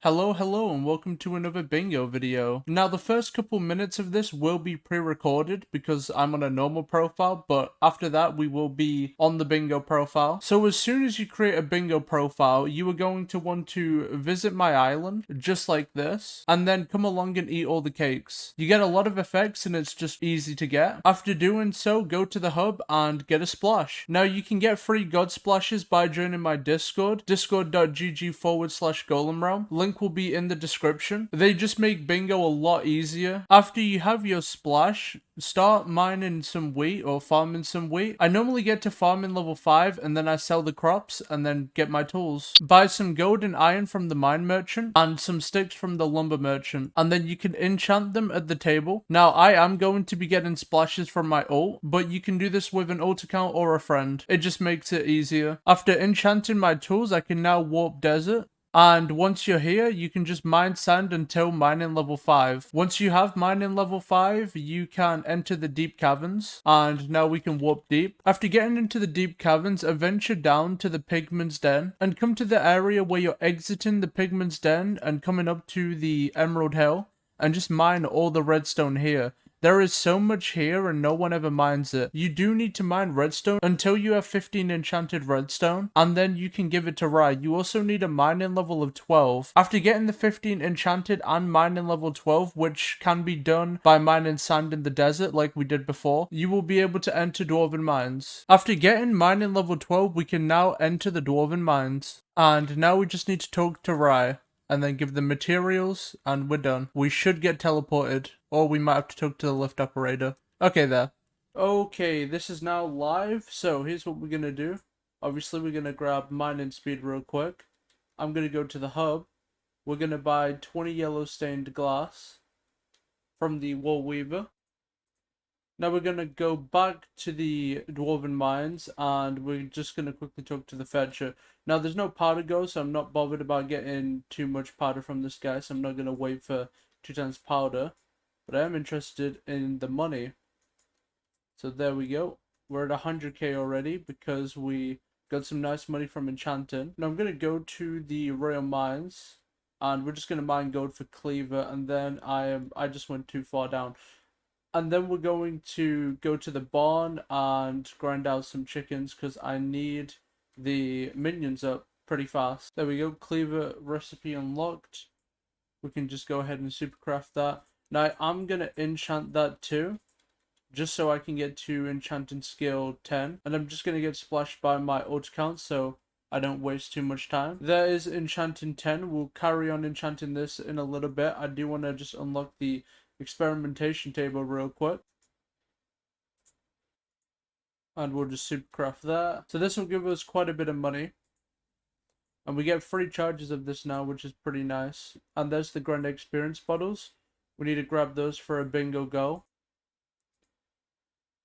Hello, and welcome to another bingo video. Now, the first couple minutes of this will be pre-recorded because I'm on a normal profile, but after that, we will be on the bingo profile. So as soon as you create a bingo profile, you are going to want to visit my island, just like this, and then come along and eat all the cakes. You get a lot of effects, and it's just easy to get. After doing so, go to the hub and get a splash. Now, you can get free god splashes by joining my Discord, discord.gg/GolemRealm. Link will be in the description. They just make bingo a lot easier. After you have your splash, start mining some wheat or farming some wheat. I normally get to farming level 5 and then I sell the crops and then get my tools. Buy some gold and iron from the mine merchant and some sticks from the lumber merchant, and then you can enchant them at the table. Now I am going to be getting splashes from my ult, but you can do this with an ult account or a friend. It just makes it easier. After enchanting my tools, I can now warp desert. And once you're here, you can just mine sand until mining level 5. Once you have mining level 5, you can enter the deep caverns. And now we can warp deep. After getting into the deep caverns, adventure down to the pigman's den. And come to the area where you're exiting the pigman's den and coming up to the emerald hill. And just mine all the redstone here. There is so much here and no one ever mines it. You do need to mine redstone until you have 15 enchanted redstone, and then you can give it to Rye. You also need a mining level of 12. After getting the 15 enchanted and mining level 12, which can be done by mining sand in the desert like we did before, you will be able to enter dwarven mines. After getting mining level 12, we can now enter the dwarven mines. And now we just need to talk to Rye and then give them materials, and we're done. We should get teleported, or we might have to talk to the lift operator. Okay, there. Okay, this is now live, so here's what we're gonna do. Obviously, we're gonna grab mining speed real quick. I'm gonna go to the hub. We're gonna buy 20 yellow stained glass from the wool weaver. Now we're gonna go back to the dwarven mines, and we're just gonna quickly talk to the fetcher. Now there's no powder go, so I'm not bothered about getting too much powder from this guy, so I'm not gonna wait for 2 times powder. But I am interested in the money. So there we go. We're at 100k already because we got some nice money from enchanting. Now I'm gonna go to the royal mines, and we're just gonna mine gold for cleaver, and then I just went too far down. And then we're going to go to the barn and grind out some chickens because I need the minions up pretty fast. There we go, cleaver recipe unlocked. We can just go ahead and supercraft that. Now I'm going to enchant that too, just so I can get to enchanting skill 10. And I'm just going to get splashed by my ult count so I don't waste too much time. There is enchanting 10. We'll carry on enchanting this in a little bit. I do want to just unlock the experimentation table real quick, and we'll just supercraft that. So this will give us quite a bit of money, and we get free charges of this now, which is pretty nice. And there's the grand experience bottles. We need to grab those for a bingo go,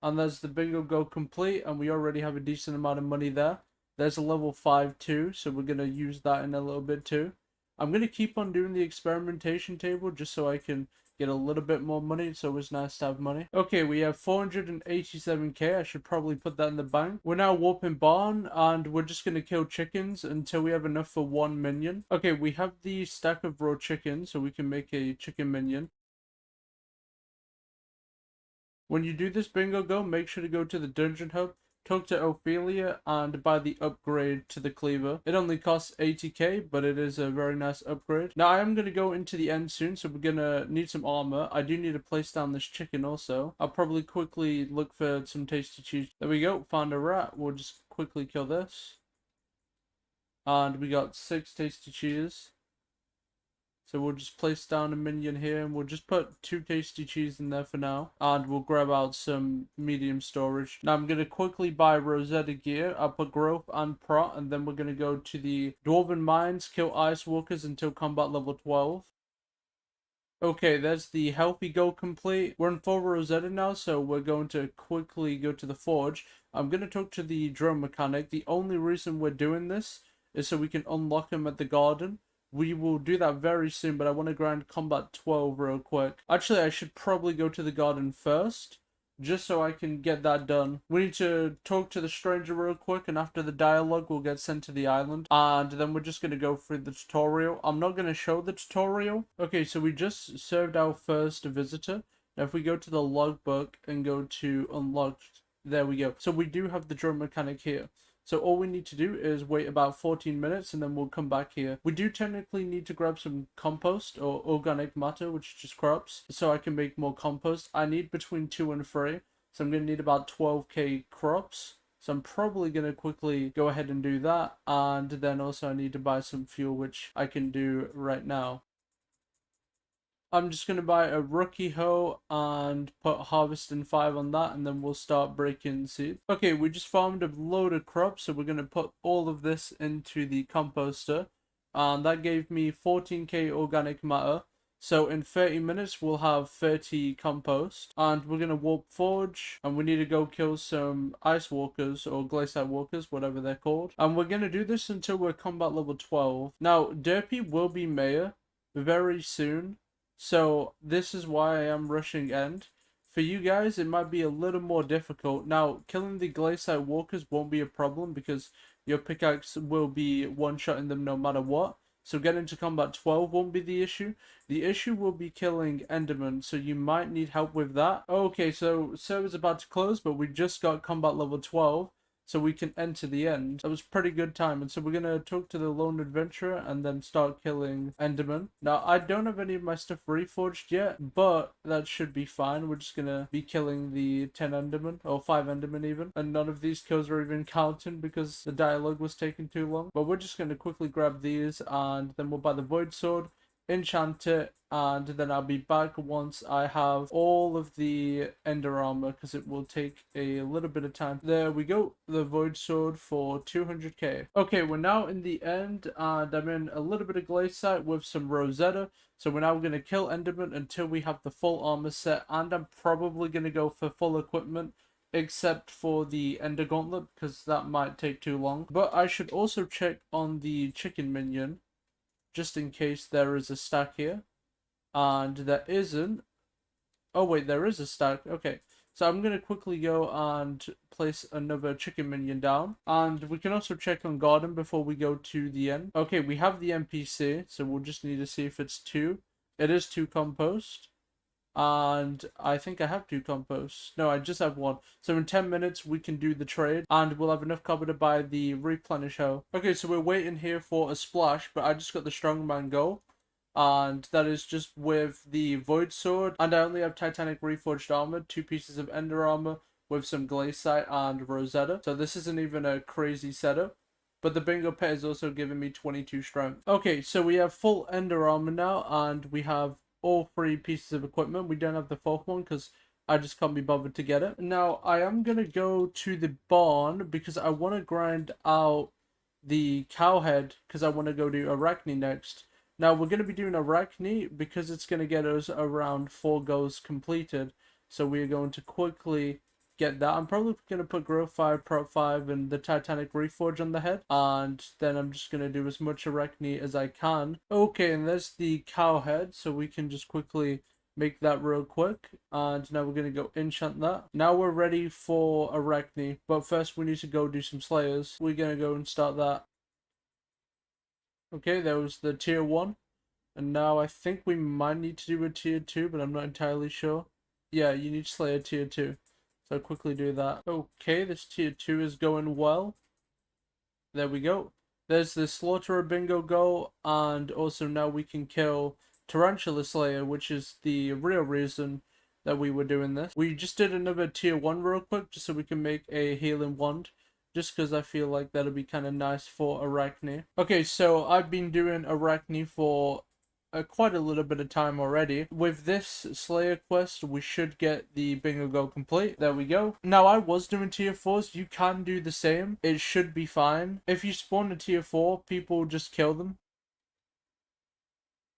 and there's the bingo go complete, and we already have a decent amount of money there. There's a level 5 too, so we're going to use that in a little bit too. I'm going to keep on doing the experimentation table just so I can get a little bit more money. It's always nice to have money. Okay, we have 487k. I should probably put that in the bank. We're now warping barn, and we're just going to kill chickens until we have enough for 1 minion. Okay, we have the stack of raw chicken, so we can make a chicken minion. When you do this bingo go, make sure to go to the dungeon hub, talk to Ophelia, and buy the upgrade to the cleaver. It only costs 80k, but it is a very nice upgrade. Now I am going to go into the end soon, so we're going to need some armor. I do need to place down this chicken also. I'll probably quickly look for some tasty cheese. There we go, found a rat. We'll just quickly kill this. And we got 6 tasty cheese. So we'll just place down a minion here, and we'll just put 2 tasty cheese in there for now. And we'll grab out some medium storage. Now I'm going to quickly buy Rosetta gear. I'll put growth and prot, and then we're going to go to the dwarven mines, kill ice walkers until combat level 12. Okay, that's the healthy go complete. We're in full Rosetta now, so we're going to quickly go to the forge. I'm going to talk to the drone mechanic. The only reason we're doing this is so we can unlock him at the garden. We will do that very soon, but I want to grind combat 12 real quick. Actually, I should probably go to the garden first, just so I can get that done. We need to talk to the stranger real quick, and after the dialogue, we'll get sent to the island. And then we're just going to go through the tutorial. I'm not going to show the tutorial. Okay, so we just served our first visitor. Now, if we go to the logbook and go to unlocked, there we go. So we do have the drone mechanic here. So all we need to do is wait about 14 minutes and then we'll come back here. We do technically need to grab some compost or organic matter, which is just crops, so I can make more compost. I need between 2 and 3, so I'm going to need about 12k crops. So I'm probably going to quickly go ahead and do that. And then also I need to buy some fuel, which I can do right now. I'm just going to buy a rookie hoe and put harvesting 5 on that, and then we'll start breaking seed. Okay, we just farmed a load of crops, so we're going to put all of this into the composter. And that gave me 14k organic matter. So in 30 minutes, we'll have 30 compost. And we're going to warp forge, and we need to go kill some ice walkers or glacier walkers, whatever they're called. And we're going to do this until we're combat level 12. Now, Derpy will be mayor very soon. So this is why I am rushing end. For you guys, it might be a little more difficult. Now, killing the glacier walkers won't be a problem because your pickaxe will be one-shotting them no matter what. So getting to combat 12 won't be the issue. The issue will be killing Enderman, so you might need help with that. Okay, so server's about to close, but we just got combat level 12. So we can enter the end. That was pretty good time. And so we're going to talk to the lone adventurer and then start killing Enderman. Now, I don't have any of my stuff reforged yet, but that should be fine. We're just going to be killing the 10 Enderman, or 5 Enderman even. And none of these kills are even counting because the dialogue was taking too long. But we're just going to quickly grab these and then we'll buy the void sword, enchant it, and then I'll be back once I have all of the ender armor because it will take a little bit of time. There we go, the void sword for 200k. Okay, we're now in the end and I'm in a little bit of glacier with some Rosetta. So we're now going to kill Enderman until we have the full armor set, and I'm probably going to go for full equipment except for the ender gauntlet because that might take too long. But I should also check on the chicken minion just in case there is a stack here. And there isn't. Oh wait, there is a stack. Okay, so I'm gonna quickly go and place another chicken minion down, and we can also check on garden before we go to the end. Okay, we have the NPC, so we'll just need to see if it's 2. It is 2 compost, and I think I have 2 compost. No, I just have 1. So in 10 minutes we can do the trade, and we'll have enough copper to buy the replenish hoe. Okay, so we're waiting here for a splash, but I just got the strongman go. And that is just with the void sword, and I only have titanic reforged armor, 2 pieces of ender armor with some glacier and Rosetta, so this isn't even a crazy setup. But the bingo pet is also giving me 22 strength. Okay, so we have full ender armor now, and we have all 3 pieces of equipment. We don't have the 4th one because I just can't be bothered to get it. Now I am gonna go to the barn because I want to grind out the cow head because I want to go do Arachne next. Now, we're going to be doing Arachne because it's going to get us around 4 goals completed. So we are going to quickly get that. I'm probably going to put Growth 5, Prop 5, and the Titanic Reforge on the head. And then I'm just going to do as much Arachne as I can. Okay, and there's the cow head. So we can just quickly make that real quick. And now we're going to go enchant that. Now we're ready for Arachne. But first we need to go do some Slayers. We're going to go and start that. Okay, there was the tier 1. And now I think we might need to do a tier 2, but I'm not entirely sure. Yeah, you need to slay a tier 2. So I'll quickly do that. Okay, this tier 2 is going well. There we go. There's the Slaughterer bingo goal, and also now we can kill Tarantula Slayer, which is the real reason that we were doing this. We just did another tier 1 real quick, just so we can make a healing wand. Just because I feel like that'll be kind of nice for Arachne. Okay, so I've been doing Arachne for quite a little bit of time already. With this Slayer quest, we should get the bingo goal complete. There we go. Now, I was doing tier 4s. You can do the same. It should be fine. If you spawn a tier 4, people just kill them.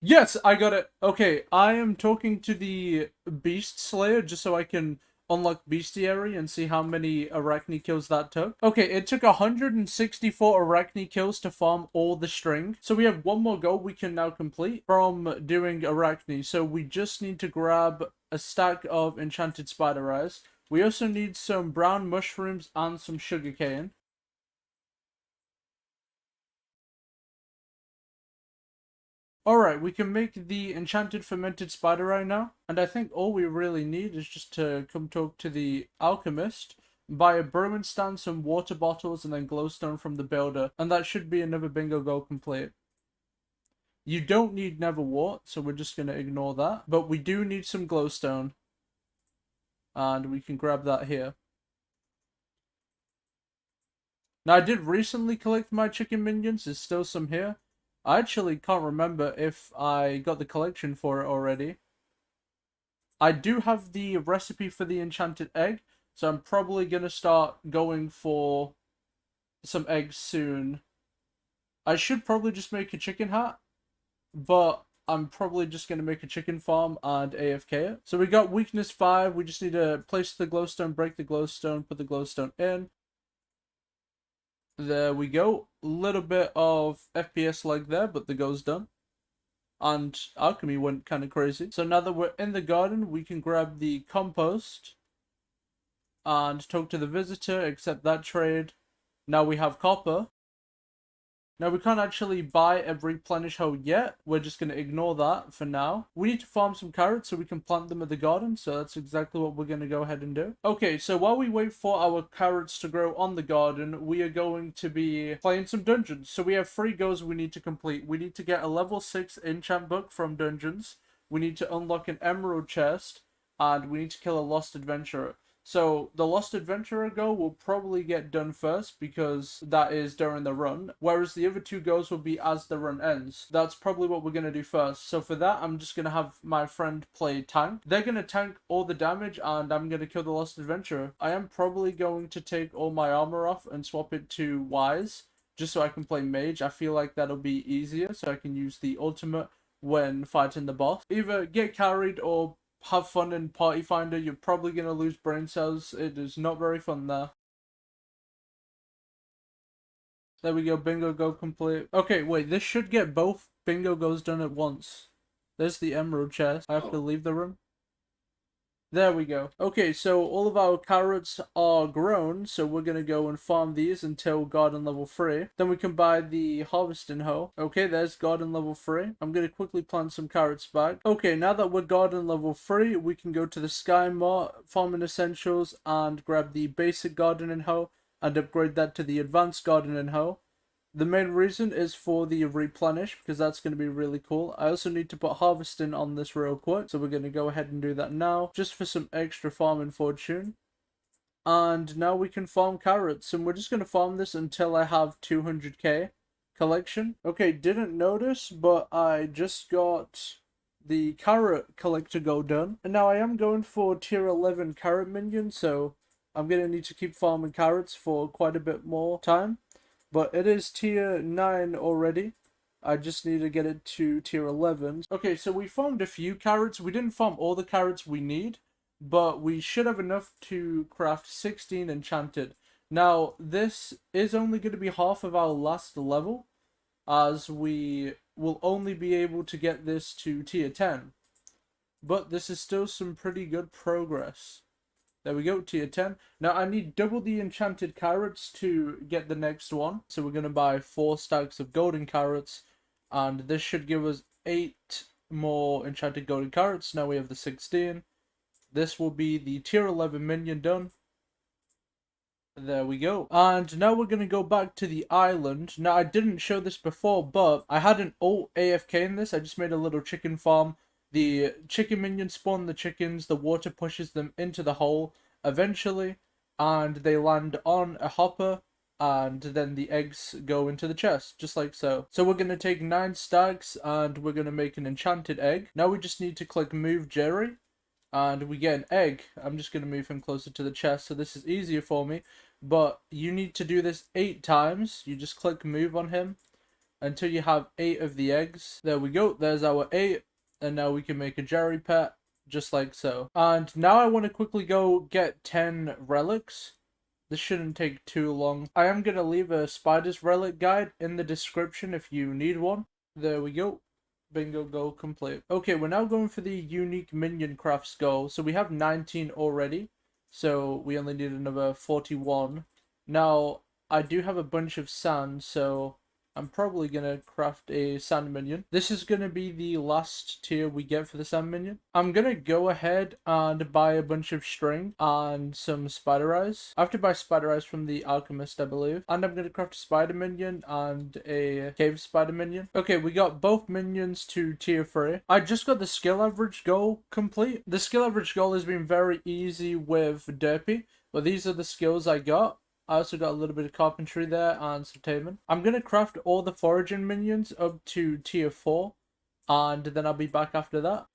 Yes, I got it. Okay, I am talking to the Beast Slayer just so I can unlock Bestiary and see how many Arachne kills that took. Okay, it took 164 Arachne kills to farm all the string. So we have 1 more goal we can now complete from doing Arachne. So we just need to grab a stack of enchanted spider eyes. We also need some brown mushrooms and some sugarcane. Alright, we can make the enchanted fermented spider right now. And I think all we really need is just to come talk to the alchemist, buy a brewing stand, some water bottles, and then glowstone from the builder. And that should be another bingo goal complete. You don't need nether wart, so we're just going to ignore that. But we do need some glowstone. And we can grab that here. Now, I did recently collect my chicken minions. There's still some here. I actually can't remember if I got the collection for it already. I do have the recipe for the enchanted egg, so I'm probably going to start going for some eggs soon. I should probably just make a chicken hat, but I'm probably just going to make a chicken farm and AFK it. So we got weakness 5. We just need to place the glowstone, break the glowstone, put the glowstone in. There we go. A little bit of FPS lag there, but the go's done. And alchemy went kind of crazy. So now that we're in the garden, we can grab the compost and talk to the visitor, accept that trade. Now we have copper. Now we can't actually buy a replenish hoe yet. We're just going to ignore that for now. We need to farm some carrots so we can plant them in the garden. So that's exactly what we're going to go ahead and do. Okay, so while we wait for our carrots to grow on the garden, we are going to be playing some dungeons. So we have 3 goals we need to complete. We need to get a level 6 enchant book from dungeons. We need to unlock an emerald chest. And we need to kill a lost adventurer. So the Lost Adventurer goal will probably get done first because that is during the run, whereas the other 2 goals will be as the run ends. That's probably what we're going to do first. So for that, I'm just going to have my friend play tank. They're going to tank all the damage and I'm going to kill the Lost Adventurer. I am probably going to take all my armor off and swap it to Wise, just so I can play mage. I feel like that'll be easier, so I can use the ultimate when fighting the boss. Either get carried or have fun in Party Finder. You're probably going to lose brain cells. It is not very fun there. There we go. Bingo go complete. Okay, wait. This should get both bingo goes done at once. There's the emerald chest. I have to leave the room. There we go. Okay, so all of our carrots are grown, so we're going to go and farm these until garden level 3. Then we can buy the harvesting hoe. Okay, there's garden level 3. I'm going to quickly plant some carrots back. Okay, now that we're garden level 3, we can go to the Sky Mart, farming essentials, and grab the basic gardening hoe and upgrade that to the advanced gardening hoe. The main reason is for the replenish, because that's going to be really cool. I also need to put harvesting on this real quick, so we're going to go ahead and do that now, just for some extra farming fortune. And now we can farm carrots, and we're just going to farm this until I have 200k collection. Okay, didn't notice, but I just got the carrot collector goal done. And now I am going for tier 11 carrot minion, so I'm going to need to keep farming carrots for quite a bit more time. But it is tier 9 already. I just need to get it to tier 11. Okay, so we farmed a few carrots. We didn't farm all the carrots we need, but we should have enough to craft 16 enchanted. Now, this is only going to be half of our last level, as we will only be able to get this to tier 10. But this is still some pretty good progress. There we go, tier 10. Now, I need double the enchanted carrots to get the next one. So we're going to buy 4 stacks of golden carrots. And this should give us 8 more enchanted golden carrots. Now we have the 16. This will be the tier 11 minion done. There we go. And now we're going to go back to the island. Now, I didn't show this before, but I had an alt AFK in this. I just made a little chicken farm. The chicken minions spawn the chickens, the water pushes them into the hole eventually, and they land on a hopper, and then the eggs go into the chest, just like so. So we're going to take 9 stacks, and we're going to make an enchanted egg. Now we just need to click Move Jerry, and we get an egg. I'm just going to move him closer to the chest, so this is easier for me, but you need to do this 8 times. You just click Move on him until you have 8 of the eggs. There we go, there's our 8. And now we can make a Jerry pet, just like so. And now I want to quickly go get 10 relics. This shouldn't take too long. I am going to leave a spider's relic guide in the description if you need one. There we go. Bingo goal complete. Okay, we're now going for the unique minion crafts goal. So we have 19 already. So we only need another 41. Now, I do have a bunch of sand, so I'm probably going to craft a sand minion. This is going to be the last tier we get for the sand minion. I'm going to go ahead and buy a bunch of string and some spider eyes. I have to buy spider eyes from the alchemist, I believe. And I'm going to craft a spider minion and a cave spider minion. Okay, we got both minions to tier 3. I just got the skill average goal complete. The skill average goal has been very easy with Derpy, but these are the skills I got. I also got a little bit of carpentry there and some taming. I'm going to craft all the foraging minions up to tier 4, and then I'll be back after that.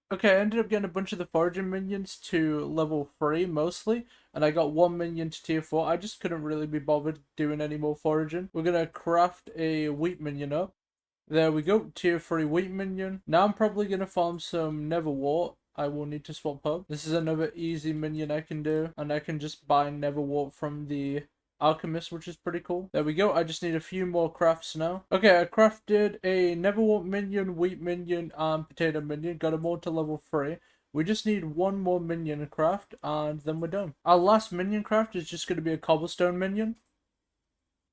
Okay, I ended up getting a bunch of the foraging minions to level 3 mostly, and I got one minion to tier 4. I just couldn't really be bothered doing any more foraging. We're going to craft a wheat minion up. There we go, tier 3 wheat minion. Now I'm probably going to farm some Neverwort. I will need to swap hub. This is another easy minion I can do, and I can just buy Neverwort from the alchemist, which is pretty cool. There we go. I just need a few more crafts now. Okay, I crafted a Neverwort minion, wheat minion, and potato minion. Got them all to level 3. We just need one more minion craft, and then we're done. Our last minion craft is just going to be a cobblestone minion.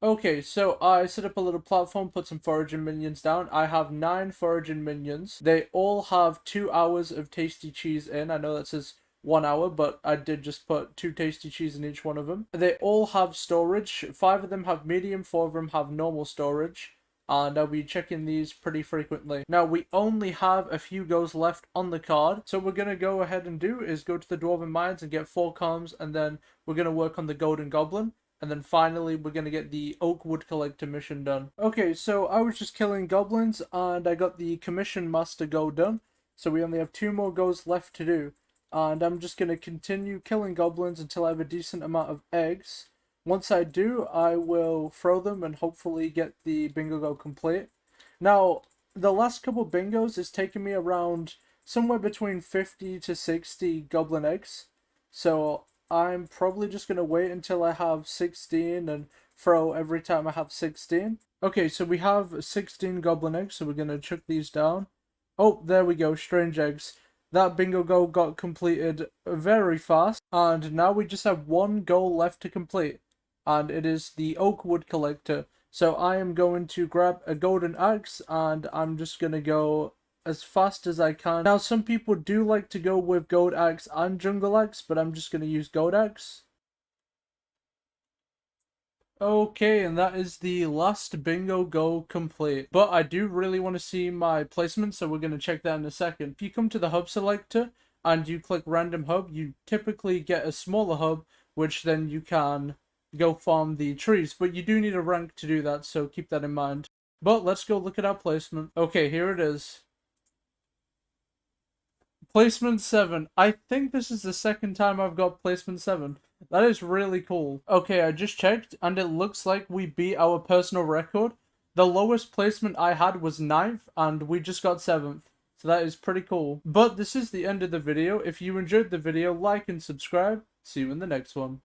Okay, so I set up a little platform, put some foraging minions down. I have 9 foraging minions. They all have 2 hours of tasty cheese in. I know that says 1 hour, but I did just put 2 tasty cheese in each one of them. They all have storage. 5 of them have medium, 4 of them have normal storage. And I'll be checking these pretty frequently. Now, we only have a few goes left on the card. So what we're going to go ahead and do is go to the Dwarven Mines and get 4 comms. And then we're going to work on the Golden Goblin. And then finally, we're going to get the Oak Wood Collector mission done. Okay, so I was just killing goblins, and I got the Commission Master Go done. So we only have 2 more goes left to do. And I'm just going to continue killing goblins until I have a decent amount of eggs. Once I do, I will throw them and hopefully get the bingo go complete. Now, the last couple bingos is taking me around somewhere between 50 to 60 goblin eggs. So I'm probably just going to wait until I have 16 and throw every time I have 16. Okay, so we have 16 goblin eggs, so we're going to chuck these down. Oh, there we go, strange eggs. That bingo goal got completed very fast, and now we just have 1 goal left to complete, and it is the Oak Wood Collector. So I am going to grab a golden axe, and I'm just going to go as fast as I can. Now, some people do like to go with gold axe and jungle axe, but I'm just going to use gold axe. Okay, and that is the last bingo goal complete. But I do really want to see my placement, so we're going to check that in a second. If you come to the hub selector and you click random hub, you typically get a smaller hub, which then you can go farm the trees. But you do need a rank to do that, so keep that in mind. But let's go look at our placement. Okay, here it is. Placement 7. I think this is the second time I've got placement 7. That is really cool. Okay, I just checked, and it looks like we beat our personal record. The lowest placement I had was 9th, and we just got 7th. So that is pretty cool. But this is the end of the video. If you enjoyed the video, like and subscribe. See you in the next one.